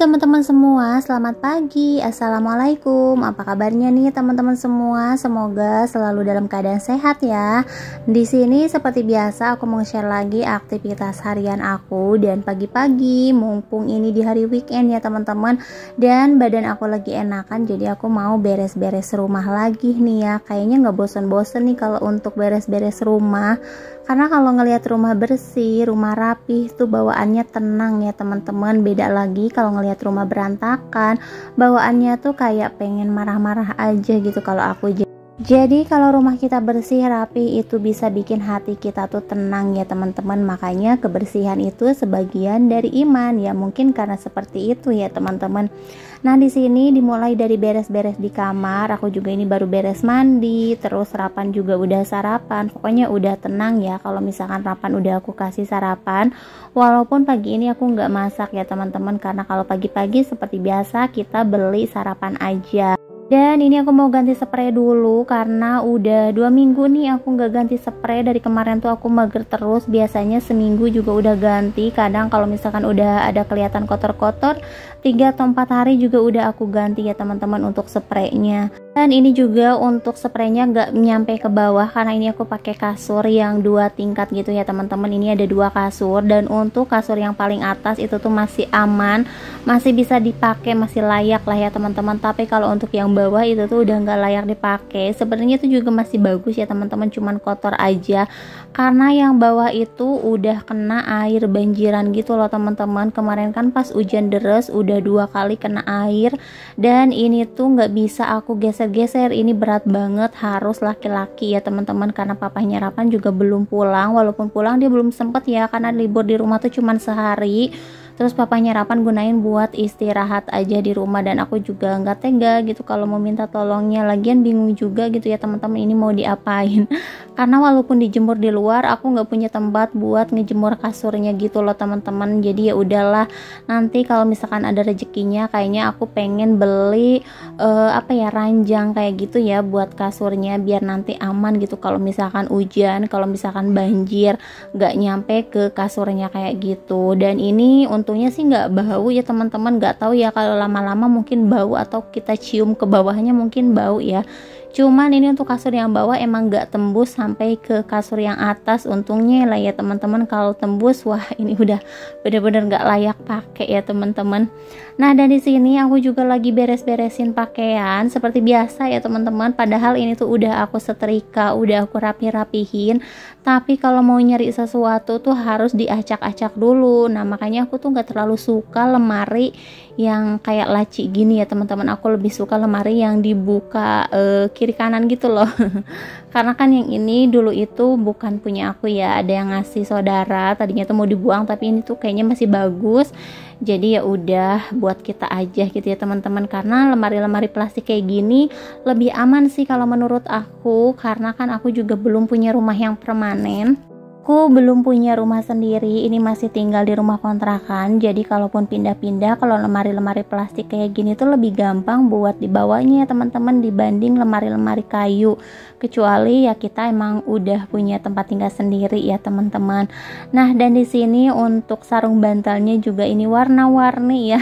Teman-teman semua, selamat pagi. Assalamualaikum. Apa kabarnya nih teman-teman semua? Semoga selalu dalam keadaan sehat ya. Di sini seperti biasa aku mau share lagi aktivitas harian aku dan pagi-pagi mumpung ini di hari weekend ya teman-teman. Dan badan aku lagi enakan, jadi aku mau beres-beres rumah lagi nih ya. Kayaknya nggak bosen-bosen nih kalau untuk beres-beres rumah. Karena kalau ngelihat rumah bersih, rumah rapih tuh bawaannya tenang ya teman-teman. Beda lagi kalau ngelihat rumah berantakan, bawaannya tuh kayak pengen marah-marah aja gitu kalau aku. Jadi kalau rumah kita bersih rapi itu bisa bikin hati kita tuh tenang ya teman-teman. Makanya kebersihan itu sebagian dari iman ya, mungkin karena seperti itu ya teman-teman. Nah di sini dimulai dari beres-beres di kamar. Aku juga ini baru beres mandi, terus sarapan juga udah sarapan. Pokoknya udah tenang ya kalau misalkan sarapan udah aku kasih sarapan. Walaupun pagi ini aku nggak masak ya teman-teman, karena kalau pagi-pagi seperti biasa kita beli sarapan aja. Dan ini aku mau ganti spray dulu karena udah 2 minggu nih aku nggak ganti spray. Dari kemarin tuh aku mager terus, biasanya seminggu juga udah ganti. Kadang kalau misalkan udah ada kelihatan kotor-kotor 3 atau 4 hari juga udah aku ganti ya teman-teman untuk spraynya. Dan ini juga untuk spraynya nggak nyampe ke bawah karena ini aku pakai kasur yang 2 tingkat gitu ya teman-teman. Ini ada 2 kasur, dan untuk kasur yang paling atas itu tuh masih aman, masih bisa dipakai, masih layak lah ya teman-teman. Tapi kalau untuk yang bawah itu tuh udah nggak layak dipakai. Sebenarnya itu juga masih bagus ya teman-teman, cuman kotor aja karena yang bawah itu udah kena air banjiran gitu loh teman-teman. Kemarin kan pas hujan deras udah 2 kali kena air, dan ini tuh nggak bisa aku geser-geser. Ini berat banget, harus laki-laki ya teman-teman, karena papahnya Rapan juga belum pulang. Walaupun pulang dia belum sempet ya, karena libur di rumah tuh cuman sehari. Terus papanya Rapan gunain buat istirahat aja di rumah, dan aku juga nggak tega gitu kalau mau minta tolongnya. Lagian bingung juga gitu ya teman-teman, ini mau diapain. Karena walaupun dijemur di luar, aku nggak punya tempat buat ngejemur kasurnya gitu loh teman-teman. Jadi ya udahlah, nanti kalau misalkan ada rezekinya kayaknya aku pengen beli ranjang kayak gitu ya buat kasurnya, biar nanti aman gitu kalau misalkan hujan, kalau misalkan banjir nggak nyampe ke kasurnya kayak gitu. Dan ini untungnya sih nggak bau ya teman-teman. Nggak tahu ya kalau lama-lama mungkin bau atau kita cium ke bawahnya mungkin bau ya. Cuman ini untuk kasur yang bawah emang nggak tembus sampai ke kasur yang atas, untungnya lah ya teman-teman. Kalau tembus, wah ini udah bener-bener nggak layak pakai ya teman-teman. Nah dan di sini aku juga lagi beres-beresin pakaian seperti biasa ya teman-teman. Padahal ini tuh udah aku setrika, udah aku rapi-rapihin. Tapi kalau mau nyari sesuatu tuh harus diacak-acak dulu. Nah makanya aku tuh nggak terlalu suka lemari yang kayak laci gini ya teman-teman. Aku lebih suka lemari yang dibuka kiri kanan gitu loh. Karena kan yang ini dulu itu bukan punya aku ya, ada yang ngasih saudara, tadinya tuh mau dibuang tapi ini tuh kayaknya masih bagus. Jadi ya udah buat kita aja gitu ya teman-teman, karena lemari-lemari plastik kayak gini lebih aman sih kalau menurut aku. Karena kan aku juga belum punya rumah yang permanen. Aku belum punya rumah sendiri, ini masih tinggal di rumah kontrakan. Jadi kalaupun pindah-pindah, kalau lemari-lemari plastik kayak gini tuh lebih gampang buat dibawanya ya teman-teman, dibanding lemari-lemari kayu. Kecuali ya kita emang udah punya tempat tinggal sendiri ya teman-teman. Nah dan di sini untuk sarung bantalnya juga ini warna-warni ya.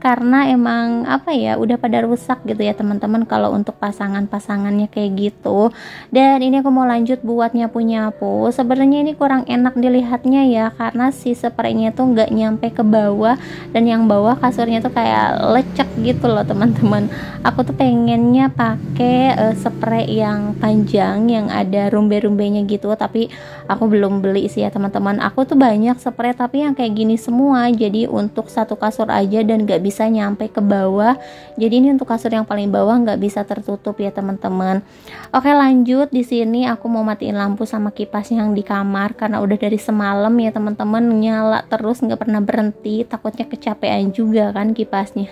Karena emang apa ya, udah pada rusak gitu ya teman-teman kalau untuk pasangan-pasangannya kayak gitu. Dan ini aku mau lanjut buat nyapu-nyapu. Sebenarnya ini kurang enak dilihatnya ya, karena si spraynya tuh nggak nyampe ke bawah, dan yang bawah kasurnya tuh kayak lecek gitu loh teman-teman. Aku tuh pengennya pakai spray yang panjang yang ada rumbe-rumbenya gitu, tapi aku belum beli sih ya teman-teman. Aku tuh banyak spray tapi yang kayak gini semua, jadi untuk satu kasur aja dan nggak bisa nyampe ke bawah. Jadi ini untuk kasur yang paling bawah nggak bisa tertutup ya teman-teman. Oke lanjut, di sini aku mau matiin lampu sama kipas yang di kamar karena udah dari semalam ya teman-teman nyala terus nggak pernah berhenti. Takutnya kecapean juga kan kipasnya.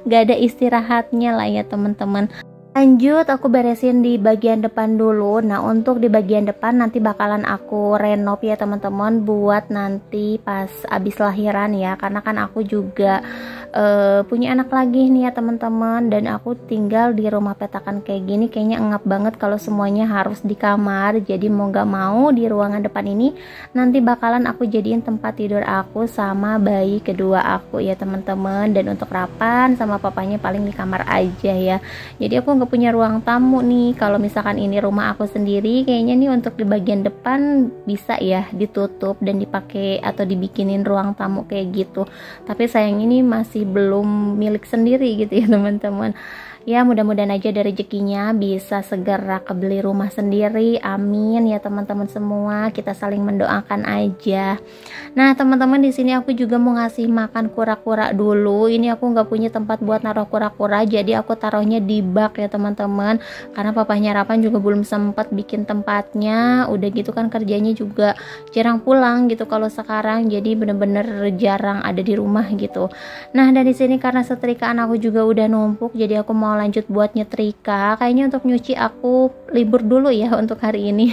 Nggak ada istirahatnya lah ya teman-teman. Lanjut, aku beresin di bagian depan dulu. Nah untuk di bagian depan nanti bakalan aku renov ya teman-teman, buat nanti pas abis lahiran ya. Karena kan aku juga punya anak lagi nih ya teman-teman, dan aku tinggal di rumah petakan kayak gini kayaknya engap banget kalau semuanya harus di kamar. Jadi mau gak mau di ruangan depan ini nanti bakalan aku jadiin tempat tidur aku sama bayi kedua aku ya teman-teman. Dan untuk Rapan sama papanya paling di kamar aja ya. Jadi aku nggak punya ruang tamu nih. Kalau misalkan ini rumah aku sendiri, kayaknya nih untuk di bagian depan bisa ya ditutup dan dipakai atau dibikinin ruang tamu kayak gitu. Tapi sayang ini masih belum milik sendiri gitu ya teman-teman. Ya mudah-mudahan aja dari rezekinya bisa segera kebeli rumah sendiri, amin ya teman-teman semua. Kita saling mendoakan aja. Nah teman-teman, di sini aku juga mau ngasih makan kura-kura dulu. Ini aku nggak punya tempat buat naruh kura-kura, jadi aku taruhnya di bak ya teman-teman, karena papahnya Rapan juga belum sempat bikin tempatnya. Udah gitu kan kerjanya juga jarang pulang gitu kalau sekarang, jadi bener-bener jarang ada di rumah gitu. Nah dan di sini karena setrikaan aku juga udah numpuk, jadi aku mau lanjut buat nyetrika. Kayaknya untuk nyuci aku libur dulu ya untuk hari ini.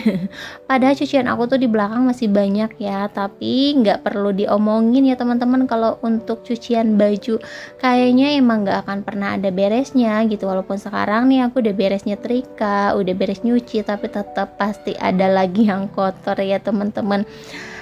Padahal cucian aku tuh di belakang masih banyak ya, tapi nggak perlu diomongin ya teman-teman. Kalau untuk cucian baju kayaknya emang nggak akan pernah ada beresnya gitu. Walaupun sekarang nih aku udah beres nyetrika, udah beres nyuci, tapi tetap pasti ada lagi yang kotor ya teman-teman.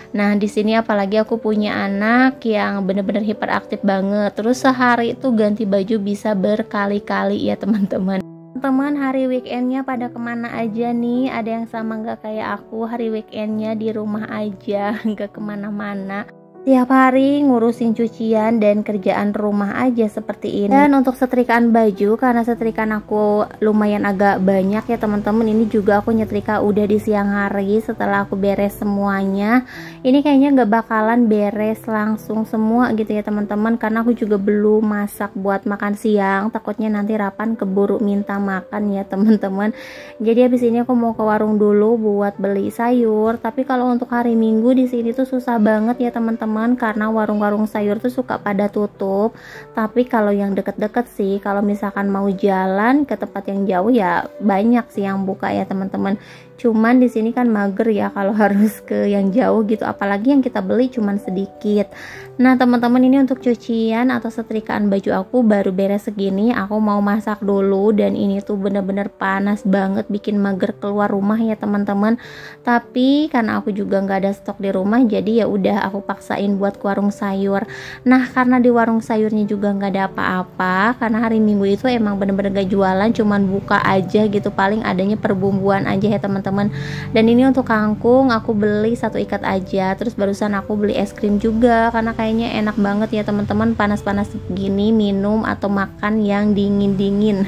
Nah di sini apalagi aku punya anak yang bener-bener hiperaktif banget, terus sehari itu ganti baju bisa berkali-kali ya teman-teman. Teman, hari weekendnya pada kemana aja nih? Ada yang sama nggak kayak aku, hari weekendnya di rumah aja, nggak kemana-mana. Tiap hari ngurusin cucian dan kerjaan rumah aja seperti ini. Dan untuk setrikaan baju, karena setrikaan aku lumayan agak banyak ya teman-teman, ini juga aku nyetrika udah di siang hari setelah aku beres semuanya. Ini kayaknya gak bakalan beres langsung semua gitu ya teman-teman, karena aku juga belum masak buat makan siang. Takutnya nanti Rapan keburu minta makan ya teman-teman. Jadi habis ini aku mau ke warung dulu buat beli sayur. Tapi kalau untuk hari Minggu di sini tuh susah banget ya teman-teman, karena warung-warung sayur tuh suka pada tutup. Tapi kalau yang deket-deket sih, kalau misalkan mau jalan ke tempat yang jauh ya banyak sih yang buka ya teman-teman. Cuman di sini kan mager ya kalau harus ke yang jauh gitu, apalagi yang kita beli cuman sedikit. Nah teman-teman, ini untuk cucian atau setrikaan baju aku baru beres segini. Aku mau masak dulu, dan ini tuh bener-bener panas banget, bikin mager keluar rumah ya teman-teman. Tapi karena aku juga nggak ada stok di rumah, jadi ya udah aku paksain buat ke warung sayur. Nah karena di warung sayurnya juga nggak ada apa-apa, karena hari Minggu itu emang bener-bener gak jualan, cuman buka aja gitu, paling adanya perbumbuan aja ya teman-teman. Dan ini untuk kangkung aku beli 1 ikat aja. Terus barusan aku beli es krim juga, karena kayaknya enak banget ya teman-teman panas-panas gini minum atau makan yang dingin-dingin.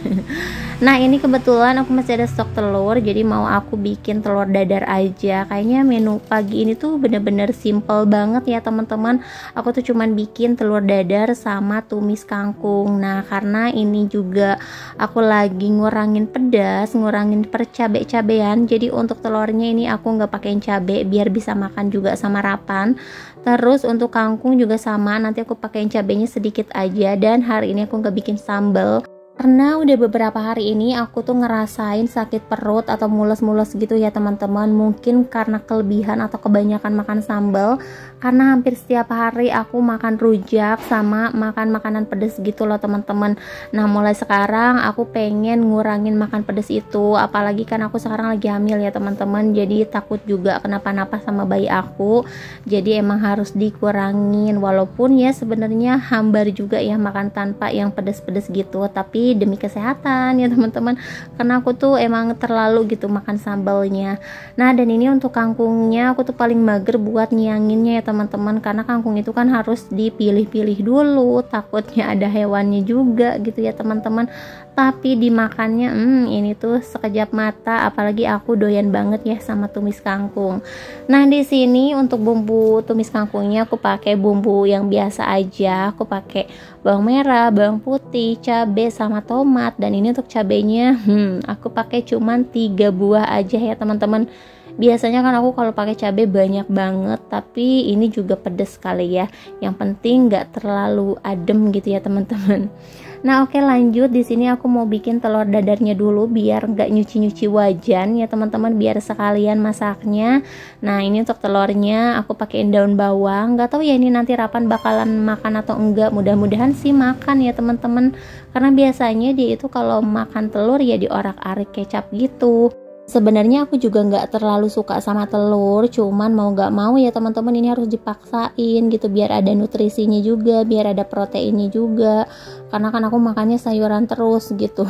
Nah ini kebetulan aku masih ada stok telur, jadi mau aku bikin telur dadar aja. Kayaknya menu pagi ini tuh bener-bener simple banget ya teman-teman. Aku tuh cuman bikin telur dadar sama tumis kangkung. Nah karena ini juga aku lagi ngurangin pedas, ngurangin percabe-cabean, jadi untuk telurnya ini aku nggak pakein cabe biar bisa makan juga sama Rapan. Terus untuk kangkung juga sama, nanti aku pakein cabenya sedikit aja. Dan hari ini aku nggak bikin sambal, karena udah beberapa hari ini aku tuh ngerasain sakit perut atau mules-mules gitu ya teman-teman. Mungkin karena kelebihan atau kebanyakan makan sambal, karena hampir setiap hari aku makan rujak sama makan makanan pedas gitu loh teman-teman. Nah mulai sekarang aku pengen ngurangin makan pedas itu, apalagi kan aku sekarang lagi hamil ya teman-teman, jadi takut juga kenapa-napa sama bayi aku. Jadi emang harus dikurangin, walaupun ya sebenarnya hambar juga ya makan tanpa yang pedas-pedas gitu, tapi demi kesehatan ya teman-teman, karena aku tuh emang terlalu gitu makan sambalnya. Nah dan ini untuk kangkungnya aku tuh paling mager buat nyianginnya ya teman-teman, karena kangkung itu kan harus dipilih-pilih dulu, takutnya ada hewannya juga gitu ya teman-teman. Tapi dimakannya ini tuh sekejap mata, apalagi aku doyan banget ya sama tumis kangkung. Nah di sini untuk bumbu tumis kangkungnya aku pakai bumbu yang biasa aja. Aku pakai bawang merah, bawang putih, cabai sama tomat. Dan ini untuk cabenya aku pakai cuman 3 buah aja ya teman-teman. Biasanya kan aku kalau pakai cabai banyak banget, tapi ini juga pedes kali ya. Yang penting nggak terlalu adem gitu ya teman-teman. Nah, oke, lanjut. Di sini aku mau bikin telur dadarnya dulu biar nggak nyuci-nyuci wajan ya teman-teman, biar sekalian masaknya. Nah, ini untuk telurnya aku pakein daun bawang. Nggak tahu ya ini nanti Rapan bakalan makan atau enggak. Mudah-mudahan sih makan ya teman-teman. Karena biasanya dia itu kalau makan telur ya diorak-arik kecap gitu. Sebenarnya aku juga nggak terlalu suka sama telur, cuman mau nggak mau ya teman-teman, ini harus dipaksain gitu biar ada nutrisinya juga, biar ada proteinnya juga. Karena kan aku makannya sayuran terus gitu.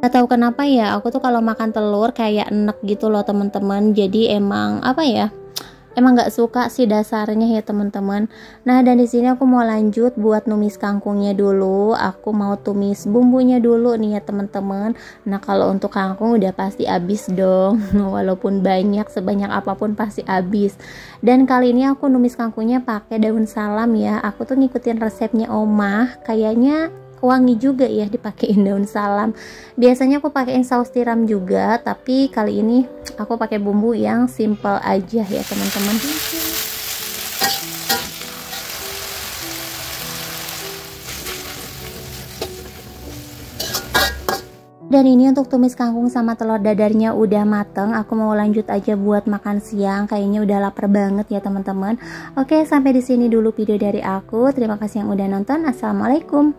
Gak tahu kenapa ya, aku tuh kalau makan telur kayak enek gitu loh teman-teman. Jadi emang apa ya? Emang nggak suka sih dasarnya ya teman-teman. Nah, dan di sini aku mau lanjut buat numis kangkungnya dulu. Aku mau tumis bumbunya dulu nih ya teman-teman. Nah, kalau untuk kangkung udah pasti habis dong. Walaupun banyak, sebanyak apapun pasti habis. Dan kali ini aku numis kangkungnya pakai daun salam ya. Aku tuh ngikutin resepnya Omah. Kayaknya wangi juga ya dipakein daun salam. Biasanya aku pakein saus tiram juga, tapi kali ini aku pakai bumbu yang simple aja ya teman-teman. Dan ini untuk tumis kangkung sama telur dadarnya udah mateng. Aku mau lanjut aja buat makan siang. Kayaknya udah lapar banget ya teman-teman. Oke, sampai di sini dulu video dari aku. Terima kasih yang udah nonton. Assalamualaikum.